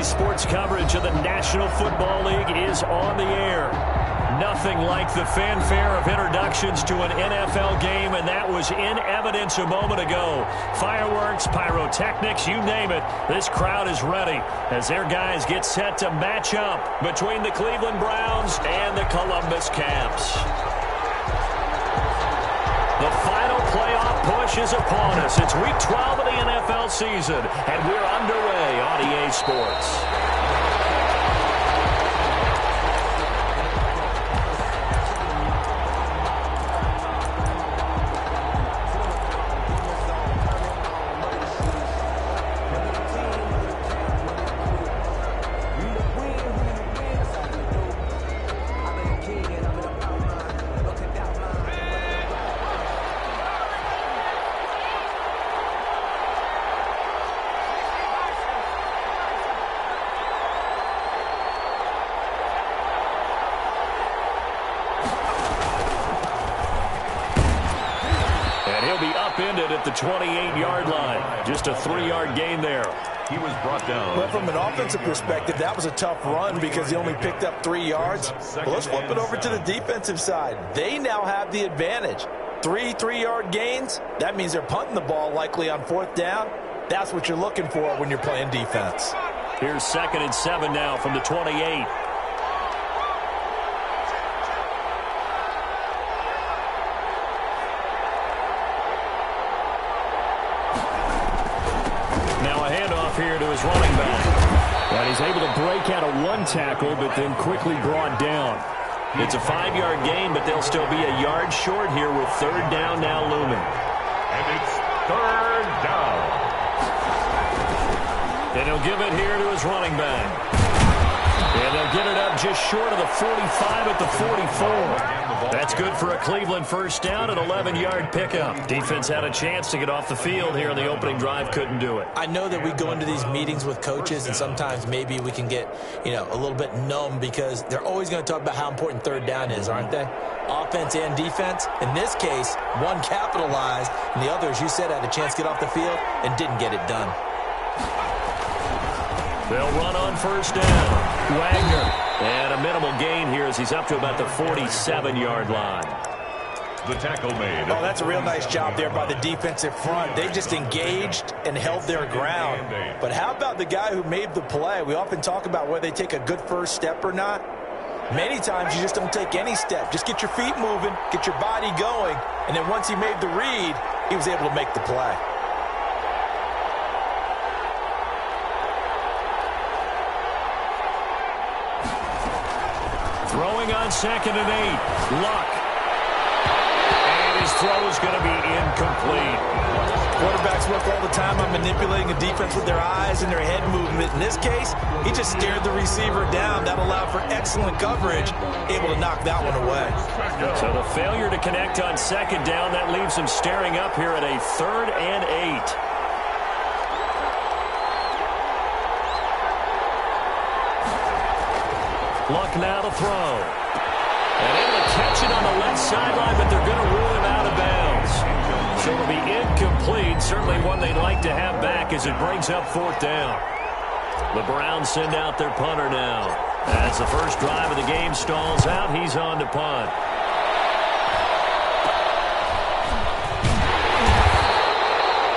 Today's sports coverage of the National Football League is on the air. Nothing like the fanfare of introductions to an NFL game, and that was in evidence a moment ago. Fireworks, pyrotechnics, you name it. This crowd is ready as their guys get set to match up between the Cleveland Browns and the Columbus Camps. The final playoff push is upon us. It's Week 12 of the NFL season, and we're underway on EA Sports. At the 28-yard line. Just a 3-yard gain there. He was brought down. But from an offensive perspective, that was a tough run because he only picked up 3 yards. But let's flip it over to the defensive side. They now have the advantage. 3-3-yard gains, that means they're punting the ball likely on 4th down. That's what you're looking for when you're playing defense. Here's 2nd and 7 now from the 28. Here to his running back. And he's able to break out of one tackle, but then quickly brought down. It's a 5-yard gain, but they'll still be a yard short here with 3rd down now looming. And it's 3rd down. And he'll give it here to his running back. And they'll get it up just short of the 45 at the 44. That's good for a Cleveland 1st down, an 11-yard pickup. Defense had a chance to get off the field here in the opening drive, couldn't do it. I know that we go into these meetings with coaches, and sometimes maybe we can get, a little bit numb because they're always going to talk about how important 3rd down is, aren't they? Offense and defense. In this case, one capitalized, and the other, as you said, had a chance to get off the field and didn't get it done. They'll run on 1st down. Wagner. And a minimal gain here as he's up to about the 47-yard line. The tackle made. Oh, that's a real nice job there by the defensive front. They just engaged and held their ground. But how about the guy who made the play? We often talk about whether they take a good first step or not. Many times you just don't take any step. Just get your feet moving, get your body going, and then once he made the read, he was able to make the play. Throwing on 2nd and 8. Luck. And his throw is going to be incomplete. Quarterbacks work all the time on manipulating a defense with their eyes and their head movement. In this case, he just stared the receiver down. That allowed for excellent coverage, able to knock that one away. So the failure to connect on 2nd down, that leaves him staring up here at a 3rd and 8. Luck now to throw. And able to catch it on the left sideline, but they're going to rule him out of bounds. So it'll be incomplete. Certainly one they'd like to have back as it brings up 4th down. The Browns send out their punter now. As the first drive of the game stalls out, he's on to punt.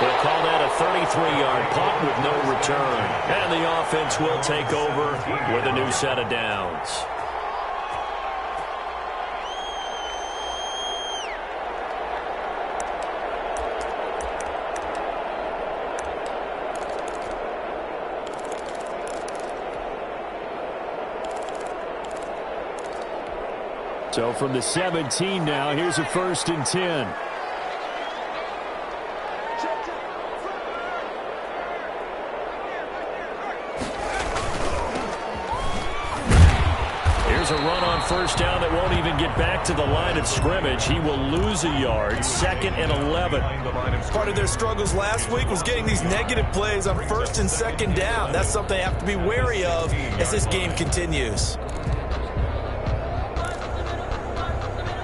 They'll call that a 33-yard punt with no return. And the offense will take over with a new set of downs. So from the 17 now, here's a 1st and 10. Here's a run on 1st down that won't even get back to the line of scrimmage. He will lose a yard. 2nd and 11. Part of their struggles last week was getting these negative plays on 1st and 2nd down. That's something they have to be wary of as this game continues.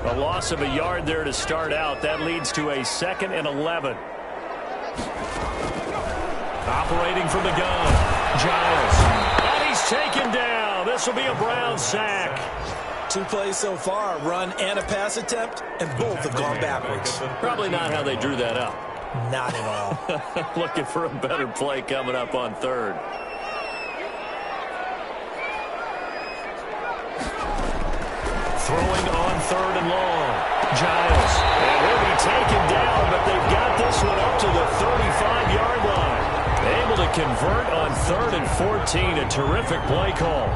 A loss of a yard there to start out. That leads to a 2nd and 11. Operating from the gun, Giles. And taken down. This will be a Brown sack. 2 plays so far, a run and a pass attempt, and both have gone backwards. Probably not how they drew that up. Not at all. Looking for a better play coming up on third. Throwing on third and long. Giles. And he'll be taken down, but they've got this one up to the 35-yard line. Able to convert on 3rd and 14. A terrific play call.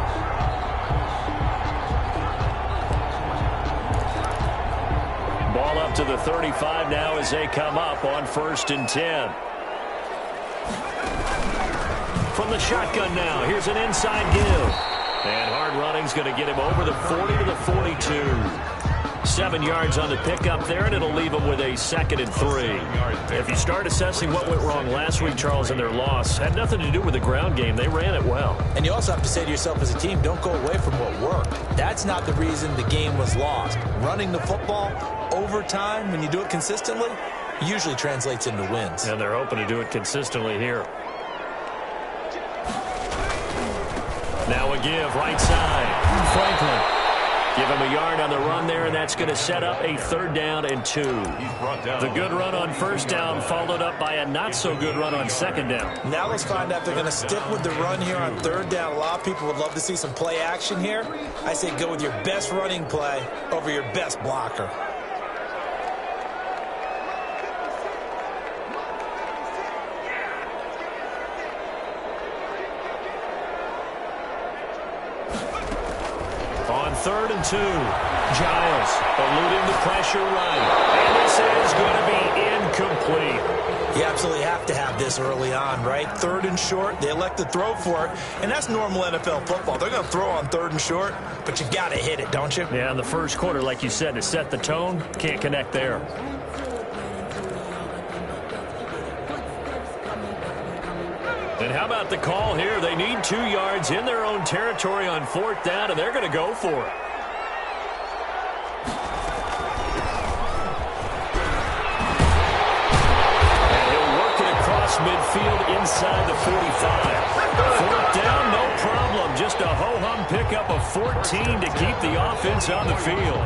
Ball up to the 35 now as they come up on 1st and 10. From the shotgun now, here's an inside give. And hard running's going to get him over the 40 to the 42. 7 yards on the pickup there, and it'll leave him with a 2nd and 3. If you start assessing what went wrong last week, Charles, in their loss, had nothing to do with the ground game. They ran it well. And you also have to say to yourself as a team, don't go away from what worked. That's not the reason the game was lost. Running the football over time, when you do it consistently, usually translates into wins. And they're hoping to do it consistently here. Now a give, right side. Franklin. Give him a yard on the run there, and that's going to set up a 3rd down and 2. The good run on 1st down followed up by a not-so-good run on 2nd down. Now let's find out if they're going to stick with the run here on 3rd down. A lot of people would love to see some play action here. I say go with your best running play over your best blocker. On 3rd and 2, Giles eluding the pressure right. And this is going to be incomplete. You absolutely have to have this early on, right? 3rd and short, they elect to throw for it, and that's normal NFL football. They're going to throw on 3rd and short, but you got to hit it, don't you? Yeah, in the first quarter, like you said, to set the tone, can't connect there. And how about the call here? They need 2 yards in their own territory on 4th down, and they're going to go for it. And he'll work it across midfield inside the 45. 4th down, no problem. Just a ho-hum pickup of 14 to keep the offense on the field.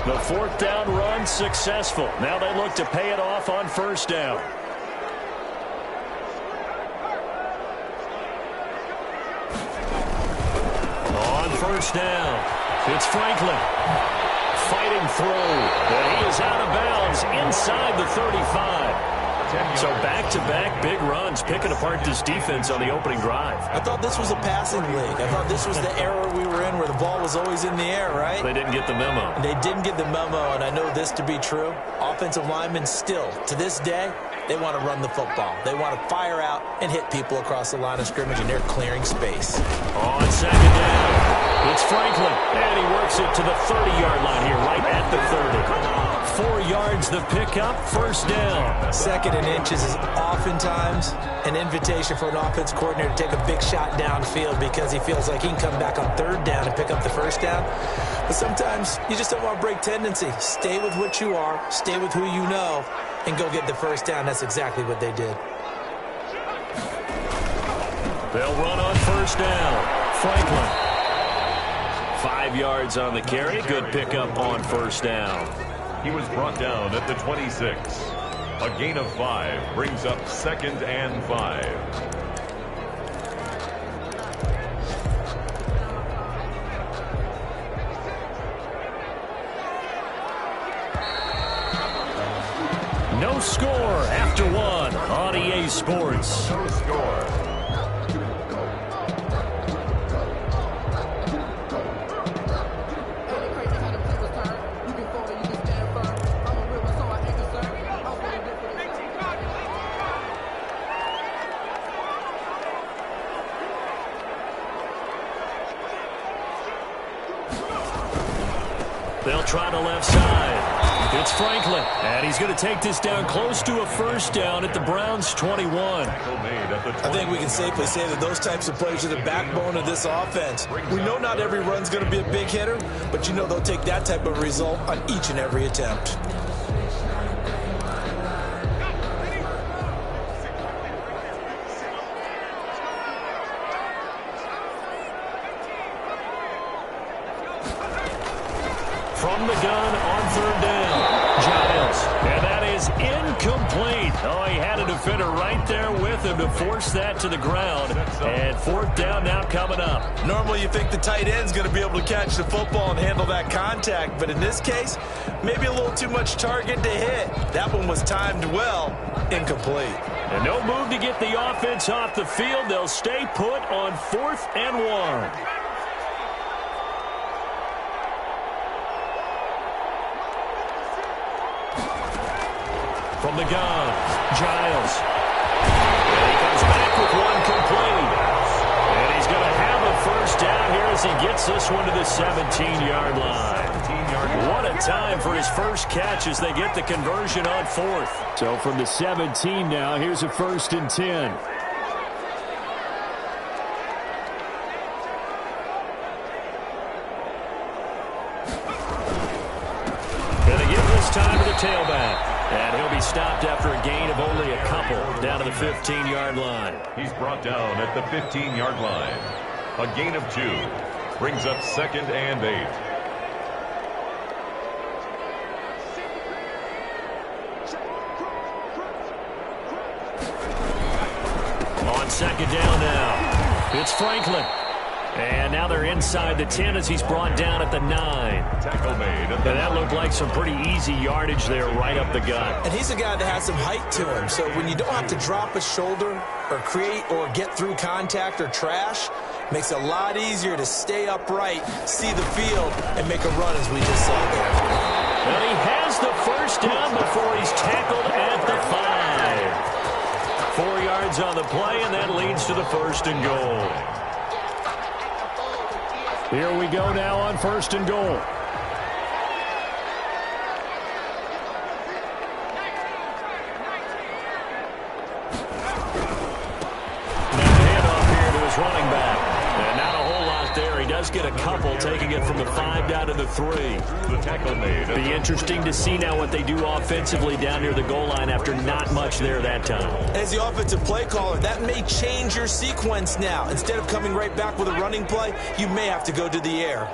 The 4th down run successful. Now they look to pay it off on 1st down. On 1st down, it's Franklin. Fighting through, and he is out of bounds inside the 35. So back-to-back big runs, picking apart this defense on the opening drive. I thought this was a passing league. I thought this was the era we were in where the ball was always in the air, right? They didn't get the memo. They didn't get the memo, and I know this to be true. Offensive linemen still, to this day, they want to run the football. They want to fire out and hit people across the line of scrimmage, and they're clearing space. On 2nd down, it's Franklin, and he works it to the 30-yard line here, right at the 30. 4 yards the pickup, 1st down. 2nd and inches is oftentimes an invitation for an offense coordinator to take a big shot downfield because he feels like he can come back on 3rd down and pick up the 1st down. But sometimes you just don't want to break tendency. Stay with what you are, stay with who you know, and go get the 1st down. That's exactly what they did. They'll run on 1st down. Franklin. 5 yards on the carry. Good pickup on 1st down. He was brought down at the 26. A gain of 5 brings up 2nd and 5. No score after 1 on EA Sports. No score. They'll try the left side. It's Franklin, and he's going to take this down close to a first down at the Browns' 21. I think we can safely say that those types of plays are the backbone of this offense. We know not every run's going to be a big hitter, but you know they'll take that type of result on each and every attempt. From the gun on third down, Giles. And that is incomplete. Oh, he had a defender right there with him to force that to the ground. And fourth down now coming up. Normally you think the tight end's going to be able to catch the football and handle that contact. But in this case, maybe a little too much target to hit. That one was timed well. Incomplete. And no move to get the offense off the field. They'll stay put on 4th and 1. From the gun, Giles. And he comes back with one complete. And he's going to have a first down here as he gets this one to the 17-yard line. What a time for his first catch as they get the conversion on 4th. So from the 17 now, here's a 1st and 10. And they give this time to the tailback. And he'll be stopped after a gain of only a couple down to the 15-yard line. He's brought down at the 15-yard line. A gain of 2 brings up 2nd and 8. On 2nd down now, it's Franklin. And now they're inside the 10 as he's brought down at the 9. Tackle made. And that looked like some pretty easy yardage there right up the gut. And he's a guy that has some height to him. So when you don't have to drop a shoulder or create or get through contact or trash, makes it a lot easier to stay upright, see the field, and make a run as we just saw there. And he has the first down before he's tackled at the 5. 4 yards on the play, and that leads to the 1st and goal. Here we go now on 1st and goal. Now handoff here to his running back. And not a whole lot there. He does get a couple, taking it from the 5 down to the 3. The tackle made. Be interesting to see now what they do offensively down near the goal line after not much there that time. As the offensive play caller, that may change your sequence now. Instead of coming right back with a running play, you may have to go to the air.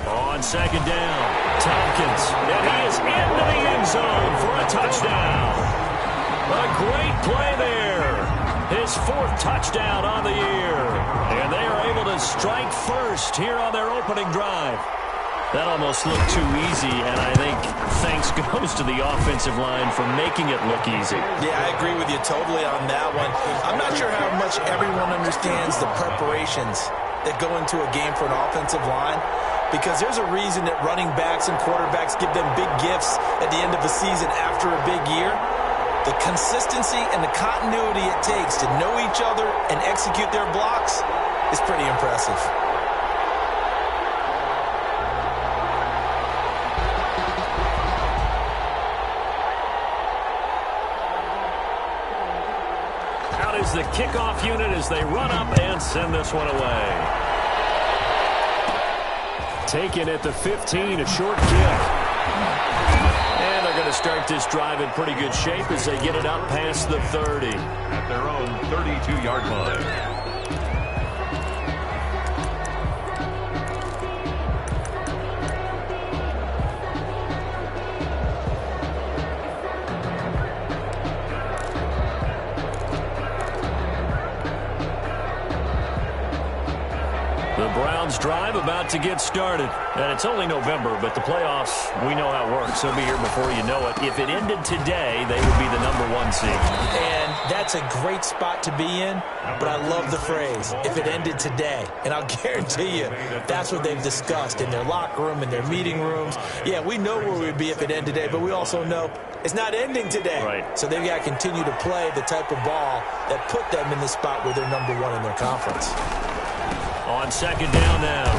On 2nd down, Tompkins, and he is into the end zone for a touchdown. A great play there. His 4th touchdown on the year. And they are able to strike first here on their opening drive. That almost looked too easy, and I think thanks goes to the offensive line for making it look easy. Yeah, I agree with you totally on that one. I'm not sure how much everyone understands the preparations that go into a game for an offensive line, because there's a reason that running backs and quarterbacks give them big gifts at the end of the season after a big year. The consistency and the continuity it takes to know each other and execute their blocks is pretty impressive. Out is the kickoff unit as they run up and send this one away. Taken at the 15, a short kick. And they're going to start this drive in pretty good shape as they get it up past the 30. At their own 32-yard line. The Browns drive about to get started. And it's only November, but the playoffs, we know how it works. They'll be here before you know it. If it ended today, they would be the #1 seed. And that's a great spot to be in, but I love the phrase, if it ended today. And I'll guarantee you, that's what they've discussed in their locker room, in their meeting rooms. Yeah, we know where we'd be if it ended today, but we also know it's not ending today. Right. So they've got to continue to play the type of ball that put them in the spot where they're #1 in their conference. On 2nd down now,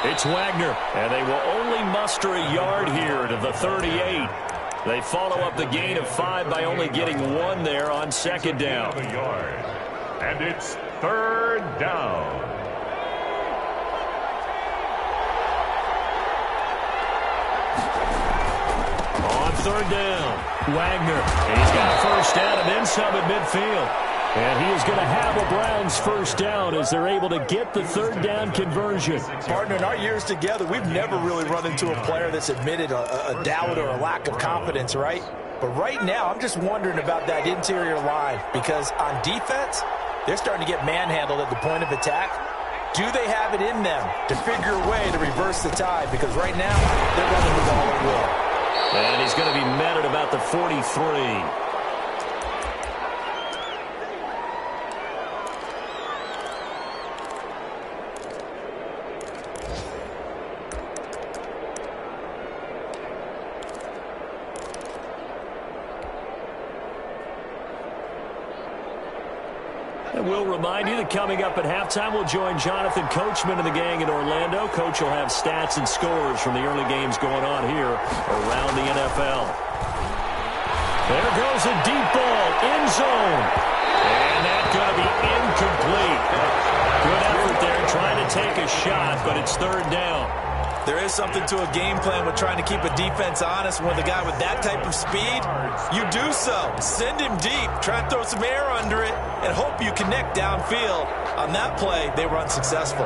It's Wagner, and they will only muster a yard here to the 38. They follow up the gain of 5 by only getting 1 there on second down. And it's third down. On third down, Wagner. He's got a first down and then some at midfield. And he is going to have a Browns first down as they're able to get the third down conversion. Partner, in our years together, we've never really run into a player that's admitted a doubt or a lack of confidence, right? But right now, I'm just wondering about that interior line because on defense, they're starting to get manhandled at the point of attack. Do they have it in them to figure a way to reverse the tide? Because right now, they're running the ball at will. And he's going to be met at about the 43. And we'll remind you that coming up at halftime, we'll join Jonathan Coachman and the gang in Orlando. Coach will have stats and scores from the early games going on here around the NFL. There goes a deep ball, end zone. And that's going to be incomplete. Good effort there trying to take a shot, but it's third down. There is something to a game plan with trying to keep a defense honest. When the guy with that type of speed, you do so. Send him deep. Try and throw some air under it and hope you connect downfield. On that play, they were unsuccessful.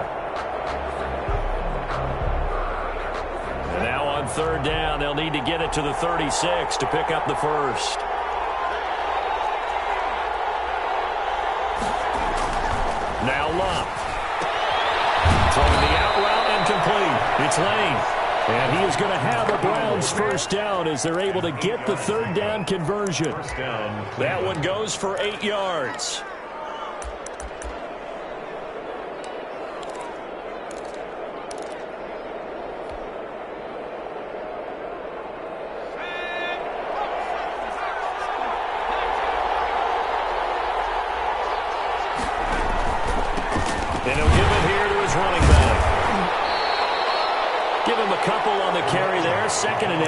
And now on third down, they'll need to get it to the 36 to pick up the first. Now Love. Throwing the out route and complete. It's Lane. And he is going to have a Browns first down as they're able to get the third down conversion. That one goes for 8 yards. And he'll give it here to his running back. Give him a couple on the carry there, 2nd and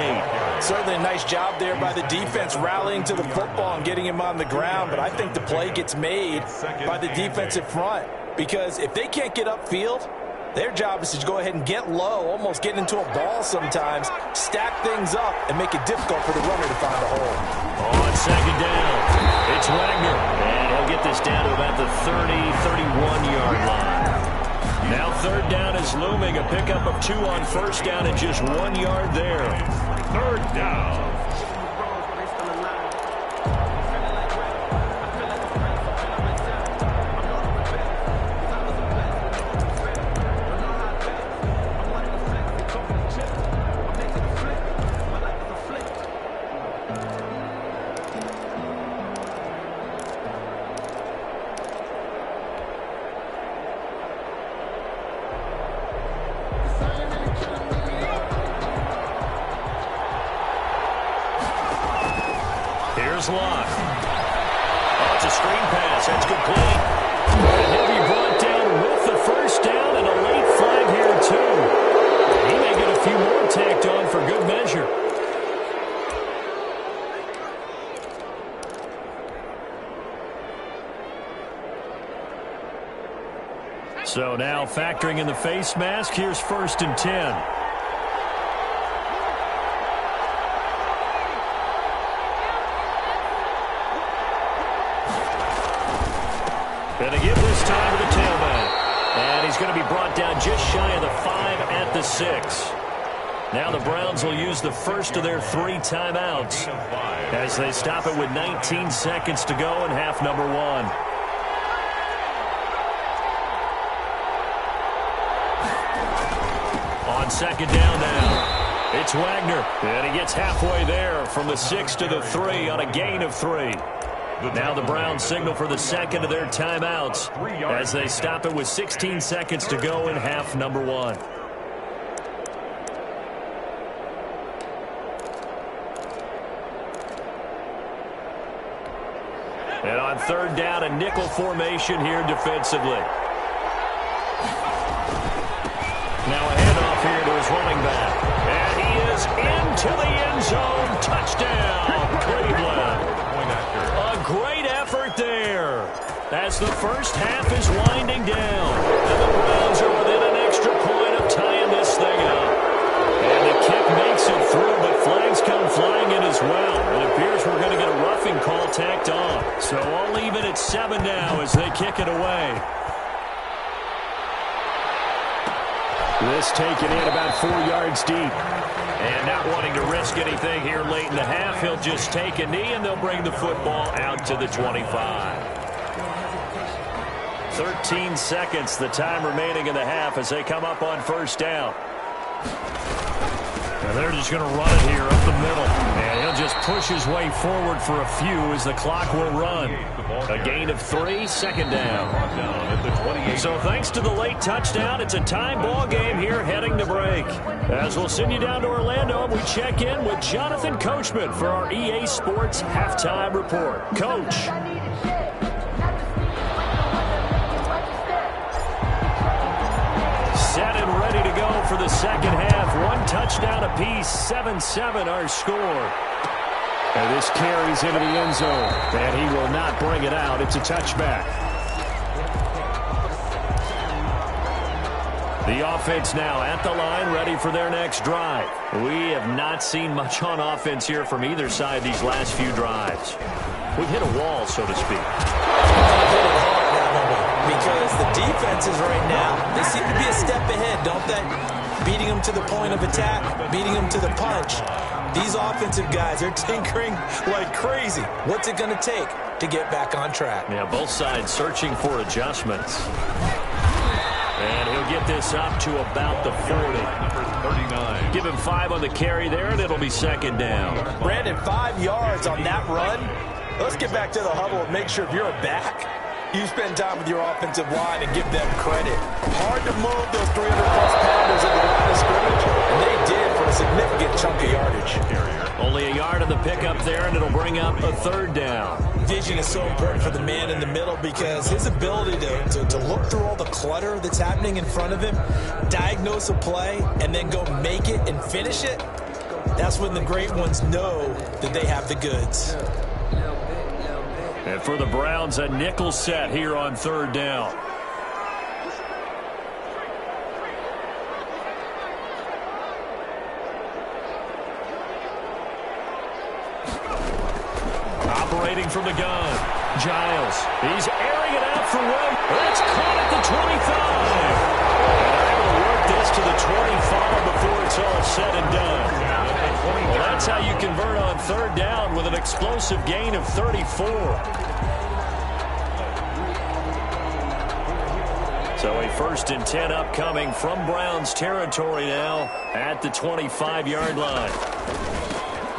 8. Certainly a nice job there by the defense rallying to the football and getting him on the ground, but I think the play gets made by the defensive front because if they can't get upfield, their job is to go ahead and get low, almost get into a ball sometimes, stack things up, and make it difficult for the runner to find a hole. On second down, it's Wagner, and he'll get this down to about the 31-yard line. Now third down is looming, a pickup of 2 on first down and just 1 yard there. Third down. Here's Locke. Oh, it's a screen pass. That's complete. And he'll be brought down with the first down and a late flag here, too. He may get a few more tacked on for good measure. So now factoring in the face mask, here's 1st and 10. And they give this time to the tailback. And he's going to be brought down just shy of the 5 at the 6. Now the Browns will use the first of their 3 timeouts as they stop it with 19 seconds to go in half number 1. On second down now, it's Wagner. And he gets halfway there from the 6 to the 3 on a gain of 3. Now the Browns signal for the second of their timeouts as they stop it with 16 seconds to go in half number 1. And on third down, a nickel formation here defensively. Now a handoff running back. And he is into the end zone. Touchdown, Cleveland. A great effort there as the first half is winding down. And the Browns are within an extra point of tying this thing up. And the kick makes it through, but flags come flying in as well. It appears we're going to get a roughing call tacked on. So I'll leave it at 7 now as they kick it away. This taken in about 4 yards deep. And not wanting to risk anything here late in the half, he'll just take a knee and they'll bring the football out to the 25. 13 seconds, the time remaining in the half as they come up on first down. And they're just going to run it here up the middle. And he'll just push his way forward for a few as the clock will run. A gain of 3, second down. So thanks to the late touchdown, it's a tie ball game here heading to break. As we'll send you down to Orlando, we check in with Jonathan Coachman for our EA Sports Halftime Report. Coach. Set and ready to go for the second half. 1 touchdown apiece, 7-7 our score. And this carries into the end zone. And he will not bring it out. It's a touchback. The offense now at the line, ready for their next drive. We have not seen much on offense here from either side these last few drives. We've hit a wall, so to speak. Because the defenses right now, they seem to be a step ahead, don't they? Beating them to the point of attack, beating them to the punch. These offensive guys are tinkering like crazy. What's it going to take to get back on track? Yeah, both sides searching for adjustments. And he'll get this up to about the 40. Number 39. Give him 5 on the carry there, and it'll be second down. Brandon, 5 yards on that run. Let's get back to the huddle and make sure if you're a back, you spend time with your offensive line and give them credit. Hard to move those 300-plus pounders at the line of scrimmage, and they did for a significant chunk of yardage. Only a yard on the pickup there, and it'll bring up a third down. Vision is so important for the man in the middle because his ability to look through all the clutter that's happening in front of him, diagnose a play, and then go make it and finish it, that's when the great ones know that they have the goods. And for the Browns, a nickel set here on third down. Operating from the gun, Giles. He's airing it out for one. That's caught at the 25. And they're able to work this to the 25 before it's all said and done. Well, that's how you convert on third down with an explosive gain of 34. So a 1st and 10 upcoming from Browns territory now at the 25-yard line.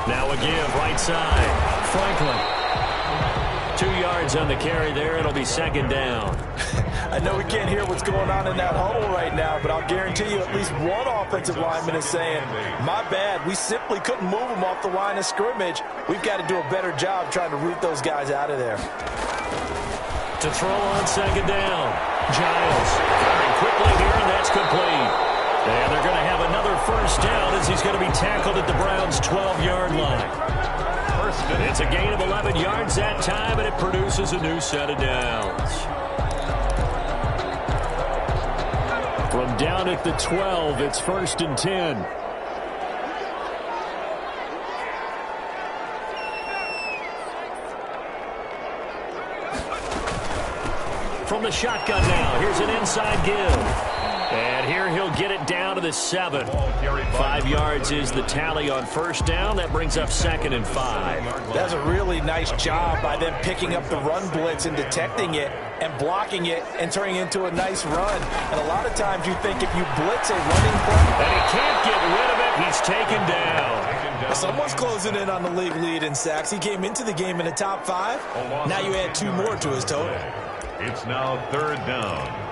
Now a give right side. Franklin. 2 yards on the carry there. It'll be second down. I know we can't hear what's going on in that huddle right now, but I'll guarantee you at least one offensive lineman is saying, my bad, we simply couldn't move them off the line of scrimmage. We've got to do a better job trying to root those guys out of there. To throw on second down, Giles. Firing quickly here, and that's complete. And they're going to have another first down as he's going to be tackled at the Browns' 12-yard line. It's a gain of 11 yards that time, and it produces a new set of downs. From down at the 12, it's 1st and 10. From the shotgun now, here's an inside give. And here he'll get it down to the 7. 5 yards is the tally on first down. That brings up 2nd and 5. That's a really nice job by them picking up the run blitz and detecting it and blocking it and turning it into a nice run. And a lot of times you think if you blitz a running play, and he can't get rid of it, he's taken down. Someone's closing in on the league lead in sacks. He came into the game in the top 5. Now you add 2 more to his total. It's now third down.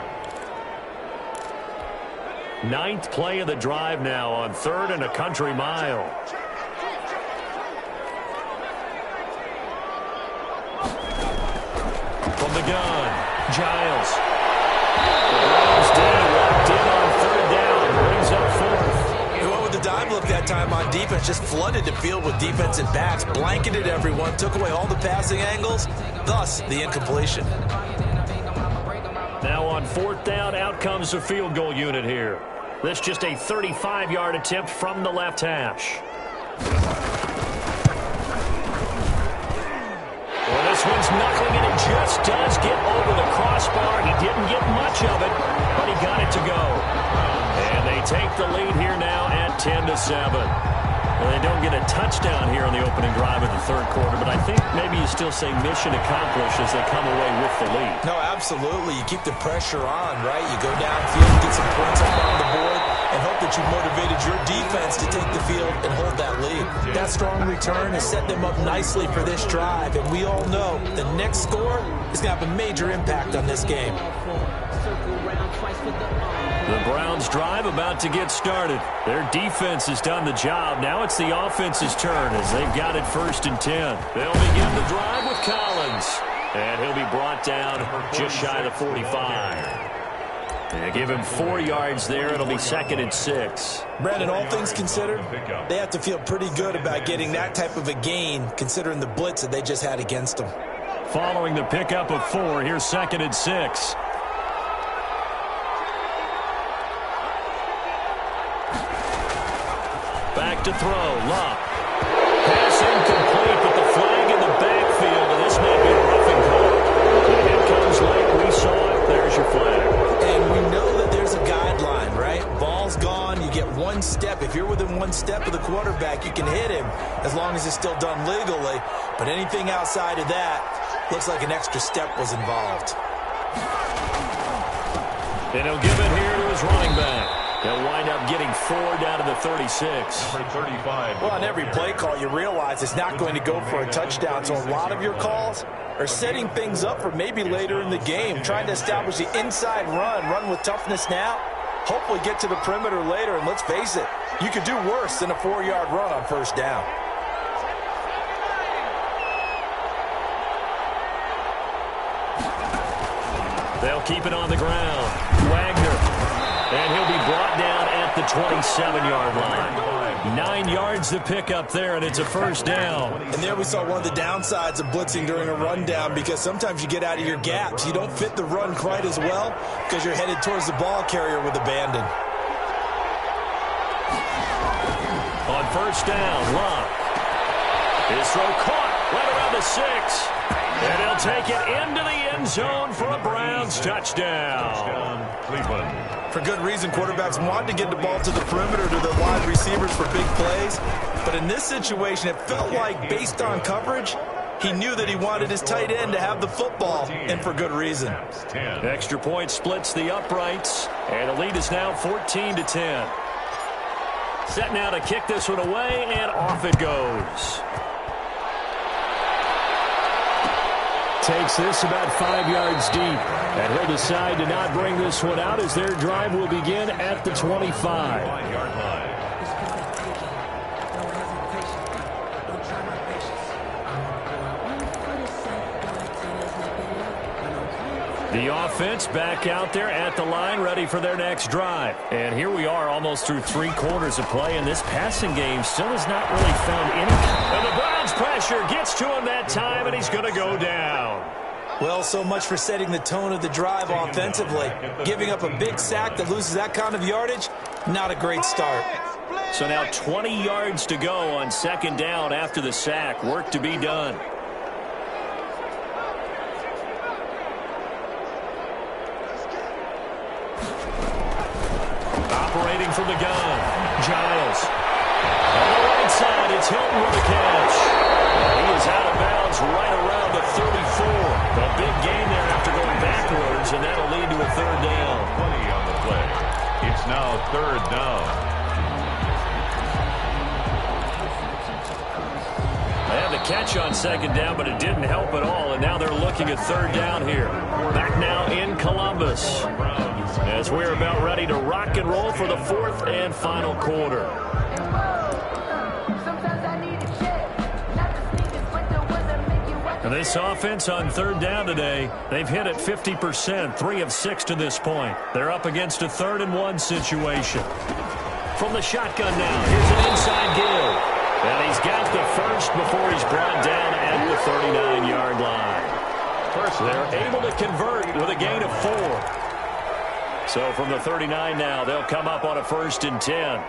9th play of the drive now on 3rd and a country mile. From the gun, Giles. The Browns D locked in on 3rd down. Brings up 4th. defense just flooded the field with defensive backs, blanketed everyone, took away all the passing angles, thus the incompletion. Now on 4th down, out comes the field goal unit here. This just a 35-yard attempt from the left hash. Well, this one's knuckling, and it just does get over the crossbar. He didn't get much of it, but he got it to go. And they take the lead here now at 10-7. Well, they don't get a touchdown here on the opening drive of the third quarter, but I think maybe you still say mission accomplished as they come away with the lead. No, absolutely. You keep the pressure on, right? You go downfield, get some points up on the board, and hope that you motivated your defense to take the field and hold that lead. That strong return has set them up nicely for this drive, and we all know the next score is going to have a major impact on this game. The Browns drive about to get started. Their defense has done the job. Now it's the offense's turn as they've got it 1st and 10. They'll begin the drive with Collins. And he'll be brought down just shy of the 45. They give him 4 yards there. It'll be 2nd and 6. Brandon, all things considered, they have to feel pretty good about getting that type of a gain considering the blitz that they just had against them. Following the pickup of 4, here's 2nd and 6. Back to throw. Luck. Pass incomplete, but the flag in the backfield, and this may be a roughing call. The hit comes late. We saw it. There's your flag. And we know that there's a guideline, right? Ball's gone. You get 1 step. If you're within 1 step of the quarterback, you can hit him as long as it's still done legally. But anything outside of that looks like an extra step was involved. And he'll give it here to his running back. They'll wind up getting 4 down to the 36. Number 35. Well, on every play call, you realize it's not going to go for a touchdown. So a lot of your calls are setting things up for maybe later in the game, trying to establish the inside run with toughness now, hopefully get to the perimeter later. And let's face it, you could do worse than a 4-yard run on 1st down. They'll keep it on the ground. Wagner. And he'll be brought down at the 27-yard line. 9 yards to pick up there, and it's a 1st down. And there we saw one of the downsides of blitzing during a rundown, because sometimes you get out of your gaps. You don't fit the run quite as well because you're headed towards the ball carrier with abandon. On 1st down, Luck. His throw caught right around the 6. And he'll take it into the end zone for a Browns touchdown. Cleveland. For good reason, quarterbacks want to get the ball to the perimeter to their wide receivers for big plays. But in this situation, it felt like, based on coverage, he knew that he wanted his tight end to have the football, and for good reason. Extra point splits the uprights, and the lead is now 14-10. Set now to kick this one away, and off it goes. Takes this about 5 yards deep, and he'll decide to not bring this one out as their drive will begin at the 25. 5-yard line. The offense back out there at the line, ready for their next drive. And here we are almost through 3 quarters of play, and this passing game still has not really found any. And the Browns pressure gets to him that time, and he's going to go down. Well, so much for setting the tone of the drive offensively. Giving up a big sack that loses that kind of yardage, not a great start. So now 20 yards to go on 2nd down after the sack. Work to be done. Operating from the gun, Giles. On the right side, it's Hilton with the catch. He is out of bounds right around the 34. A big gain there after going backwards, and that'll lead to a 3rd down. 20 on the play. It's now 3rd down. They had the catch on 2nd down, but it didn't help at all, and now they're looking at 3rd down here. Back now in Columbus, as we're about ready to rock and roll for the 4th and final quarter. And this offense on 3rd down today, they've hit it 50%, 3 of 6 to this point. They're up against a 3rd and 1 situation. From the shotgun now, here's an inside give. And he's got the first before he's brought down at the 39-yard line. First, they're able to convert with a gain of 4. So from the 39 now, they'll come up on a 1st and 10.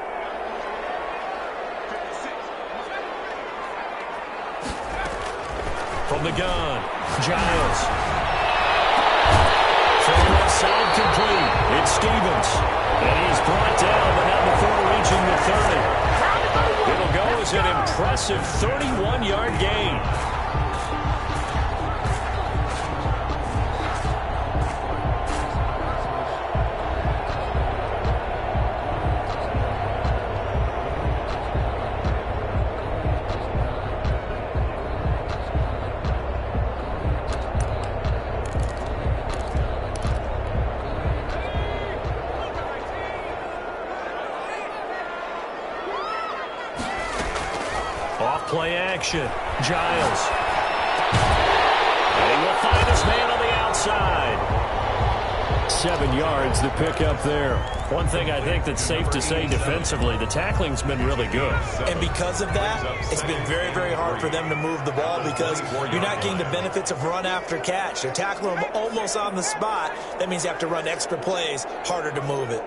From the gun, Giles. From the left side, complete. It's Stevens. And he's brought down, but not before reaching the 30. It'll go as an impressive 31-yard gain. Play action. Giles. And he will find his man on the outside. 7 yards the pick up there. One thing I think that's safe to say defensively, the tackling's been really good. And because of that, it's been very, very hard for them to move the ball because you're not getting the benefits of run after catch. They're tackling them almost on the spot. That means you have to run extra plays, harder to move it.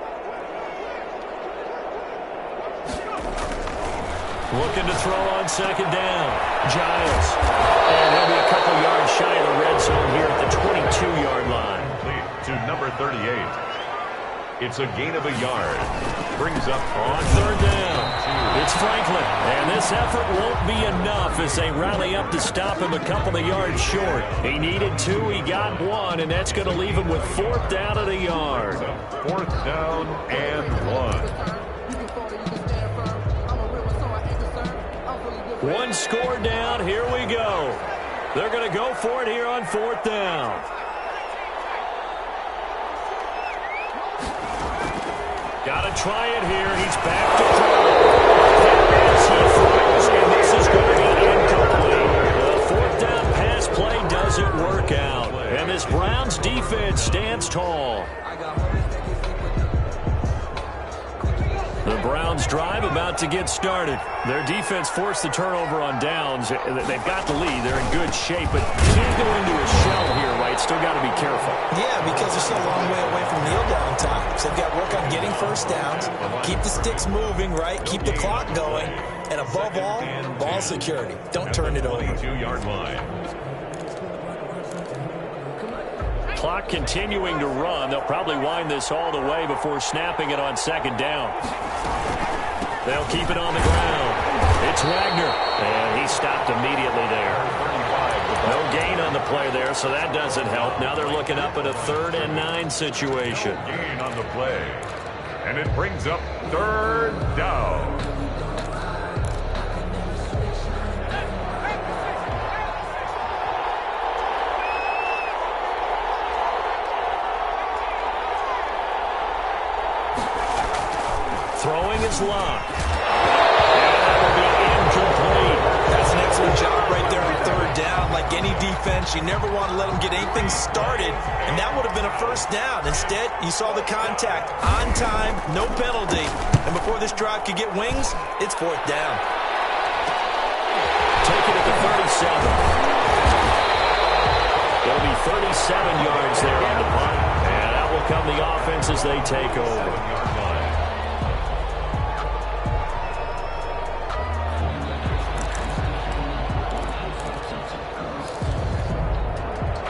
Looking to throw on 2nd down. Giles. And he'll be a couple yards shy of the red zone here at the 22-yard line. To number 38. It's a gain of a yard. Brings up on 3rd down. It's Franklin. And this effort won't be enough as they rally up to stop him a couple of yards short. He needed 2. He got 1. And that's going to leave him with 4th down at a yard. 4th down and 1. One score down. Here we go. They're going to go for it here on 4th down. Got to try it here. He's back to throw. As he throws, and this is going to be incomplete. The 4th down pass play doesn't work out. And this Browns defense stands tall. The Browns drive about to get started. Their defense forced the turnover on downs. They've got the lead. They're in good shape, but can't go into a shell here, right? Still got to be careful. Yeah, because they're still a long way away from kneel down time. So they've got to work on getting first downs, keep the sticks moving, right? Keep the clock going, and above all, ball security. Don't turn it over. 22-yard line. Clock continuing to run. They'll probably wind this all the way before snapping it on 2nd down. They'll keep it on the ground. It's Wagner, and he stopped immediately there. No gain on the play there, so that doesn't help. Now they're looking up at a 3rd and 9 situation. Gain on the play, and it brings up 3rd down. Throwing is locked. And that will be incomplete. That's an excellent job right there on 3rd down. Like any defense, you never want to let them get anything started, and that would have been a 1st down. Instead, you saw the contact on time, no penalty, and before this drive could get wings, it's 4th down. Take it at the 37. It'll be 37 yards there on the punt, and that will come the offense as they take over.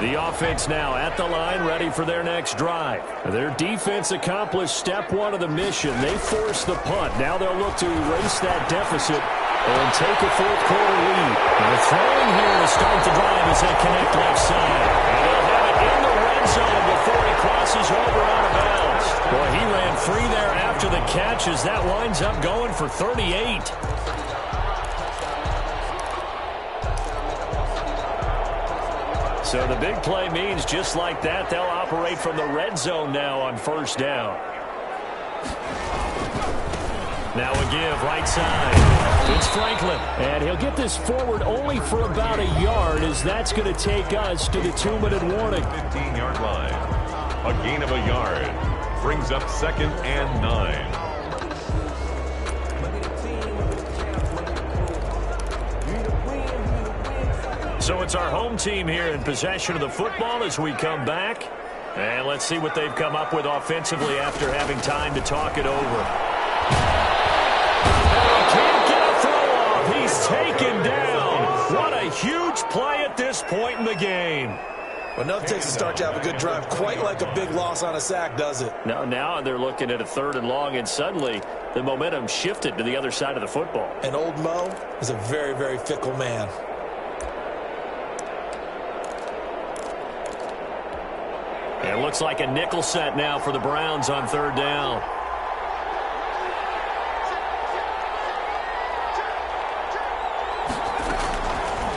The offense now at the line, ready for their next drive. Their defense accomplished step 1 of the mission. They forced the punt. Now they'll look to erase that deficit and take a 4th quarter lead. And they're throwing here to start the drive as they connect left side. And they'll have it in the red zone before he crosses over out of bounds. Boy, he ran free there after the catch as that winds up going for 38. So the big play means just like that, they'll operate from the red zone now on 1st down. Now a give, right side. It's Franklin. And he'll get this forward only for about a yard, as that's going to take us to the 2-minute warning. 15-yard line. A gain of a yard. Brings up 2nd and 9. So it's our home team here in possession of the football as we come back. And let's see what they've come up with offensively after having time to talk it over. And he can't get a throw off. He's taken down. What a huge play at this point in the game. Well, nothing takes a start to have a good drive quite like a big loss on a sack, does it? Now they're looking at a 3rd and long, and suddenly the momentum shifted to the other side of the football. And old Mo is a very, very fickle man. It looks like a nickel set now for the Browns on 3rd down.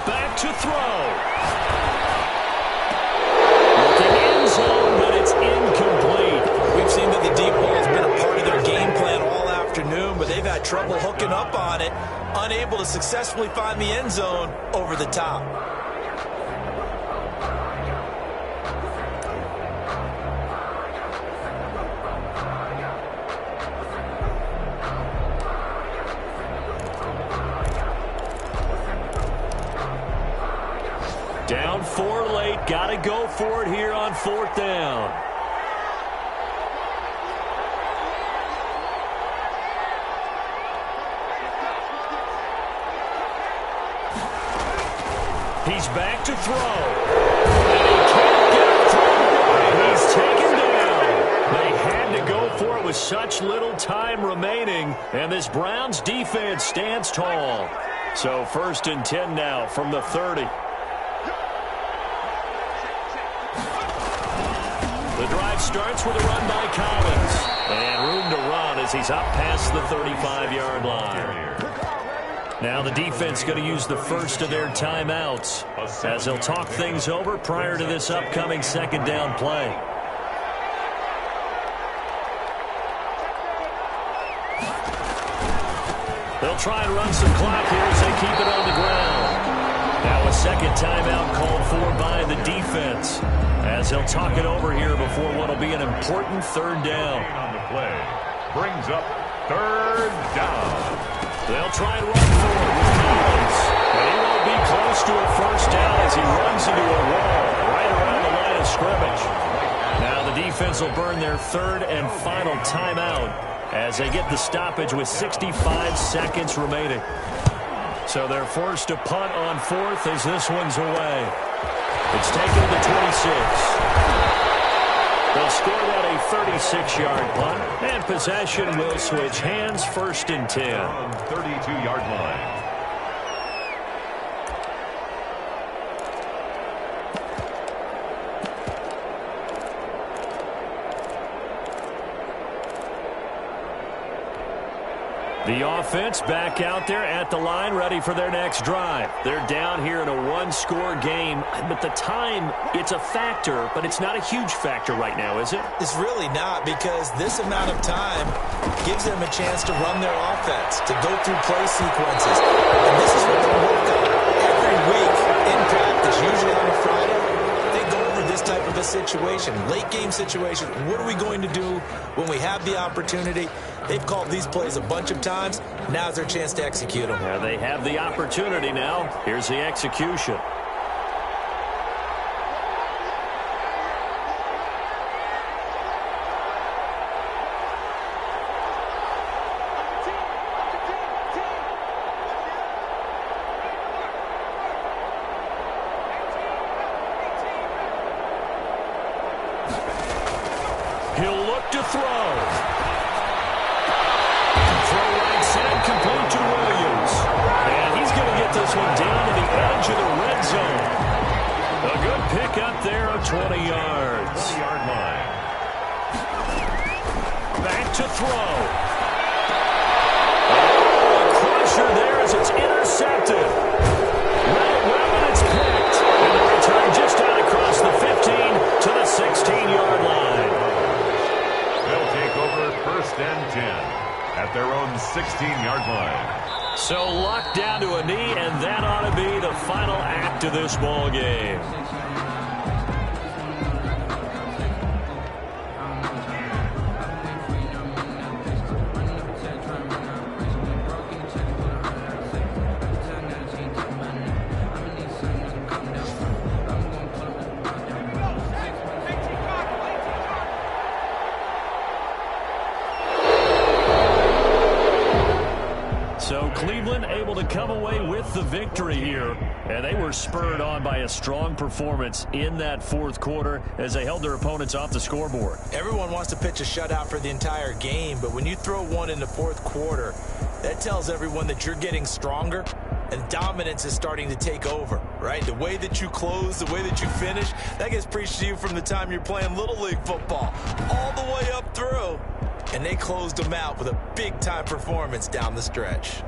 Back to throw. Looking end zone, but it's incomplete. We've seen that the deep ball has been a part of their game plan all afternoon, but they've had trouble hooking up on it, unable to successfully find the end zone over the top. Down 4 late. Got to go for it here on 4th down. He's back to throw. And he can't get it through. He's taken down. They had to go for it with such little time remaining. And this Browns defense stands tall. So 1st and 10 now from the 30. The drive starts with a run by Collins. And room to run as he's up past the 35-yard line. Now the defense going to use the first of their timeouts as they'll talk things over prior to this upcoming 2nd down play. They'll try and run some clock here as they keep it on the ground. Now a 2nd timeout called for by the defense as they'll talk it over here before what will be an important 3rd down. On the play brings up 3rd down. They'll try and run forward with Collins. But he won't be close to a 1st down as he runs into a wall right around the line of scrimmage. Now the defense will burn their 3rd and final timeout as they get the stoppage with 65 seconds remaining. So they're forced to punt on 4th as this one's away. It's taken to the 26. They'll score that a 36-yard punt, and possession will switch hands 1st and 10. On 32-yard line. The offense back out there at the line, ready for their next drive. They're down here in a 1-score game, but the time, it's a factor, but it's not a huge factor right now, is it? It's really not, because this amount of time gives them a chance to run their offense, to go through play sequences. And this is what they work on every week in practice, usually on a Friday. They go over this type of a situation, late game situation. What are we going to do when we have the opportunity? They've called these plays a bunch of times. Now's their chance to execute them. Yeah, they have the opportunity now. Here's the execution. He'll look to throw. Complete to Williams. And he's going to get this one down to the edge of the red zone. A good pickup there of 20 yards. 20-yard line. Back to throw. Oh, a crusher there as it's intercepted. Well, and it's picked. And the return just out across the 15 to the 16-yard line. They'll take over 1st and 10. At their own 16-yard line. So Luck down to a knee, and that ought to be the final act of this ball game. the victory here, and they were spurred on by a strong performance in that fourth quarter as they held their opponents off the scoreboard. Everyone wants to pitch a shutout for the entire game, but when you throw one in the fourth quarter, that tells everyone that you're getting stronger and dominance is starting to take over, right? The way that you close, the way that you finish, that gets preached to you from the time you're playing Little League football all the way up through. And they closed them out with a big-time performance down the stretch.